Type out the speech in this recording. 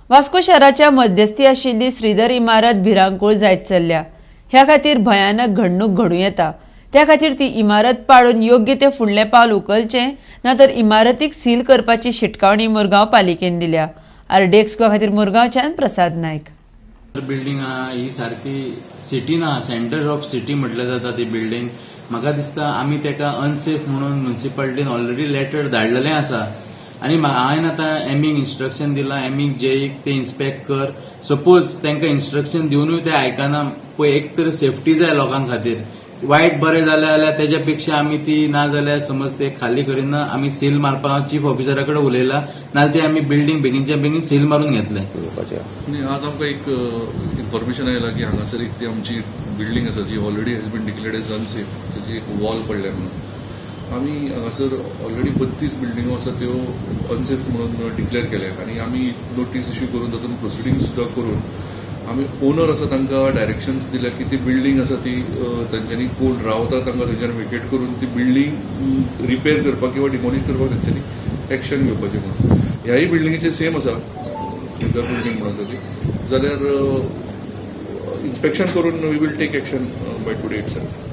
वास्को शहराच्या मध्यस्थी आशिल्ली श्रीधर इमारत भिरांकूळ जायत चल्ल्या। ह्या खातीर भयानक घडणूक घडूं येता। त्या खातीर ती इमारत पाडून योग्य ते फुडले पावल उखलचें ना तर इमारतीक सील करपाची शिटकावणी मुरगांव पालिकेन दिल्या। RDXGOA खातीर मुरगांवच्यान प्रसाद नायक। बिल्डिंग ही सारकी सिटीन सेंटर ऑफ सिटी म्हटलें जाता ती बिल्डिंग। म्हाका दिसता आमी तेका अनसेफ म्हणून म्युनिसिपालिटीन ऑलरेडी लेटर धाडलेलें आसा आनी हांवें आतां एमीक इन्स्ट्रक्शन दिलां, एमीक जेईक ते इन्स्पेक्ट कर। सपोज तांकां इन्स्ट्रक्शन दिवनूय ते आयकना पळय, एक तर सेफ्टी जाय लोकां खातीर। वायट बरें जालें जाल्यार तेज्या पेक्षा आमी ती ना जाल्यार समज ते खाली करिना आमी सील मारपाक चीफ ऑफिसरा कडेन उलयला, नाल्यार ती आमी बिल्डिंग बेगीनच्या बेगीन सील मारून घेतले। आज आमकां एक इन्फॉर्मेशन आयला की हांगासर एक ती आमची बिल्डिंग आसा जी already has been declared as unsafe, तेजी एक वॉल पडल्या म्हणून। आमी हांगासर ऑलरेडी 32 बिल्डिंगो आसा त्यो अनसेफ म्हणून डिक्लेअर केल्या आनी आमी नोटीस इश्यू करून तातूंत प्रोसिडींग सुद्दां करून आमी ओनर आसा तांकां डायरेक्शन्स दिल्या की ती बिल्डिंग आसा ती तांच्यांनी कोण रावता तांकां थंयच्यान वेकेट करून ती बिल्डिंग रिपेर करपाक किंवा डिमोलिश करपाक तांच्यांनी एक्शन घेवपाचें म्हणून। ह्याय बिल्डिंगेचे सेम आसा, श्रीधर बिल्डिंग म्हणून आसा ती, जाल्यार इन्स्पेक्शन करून we will take action by today itself.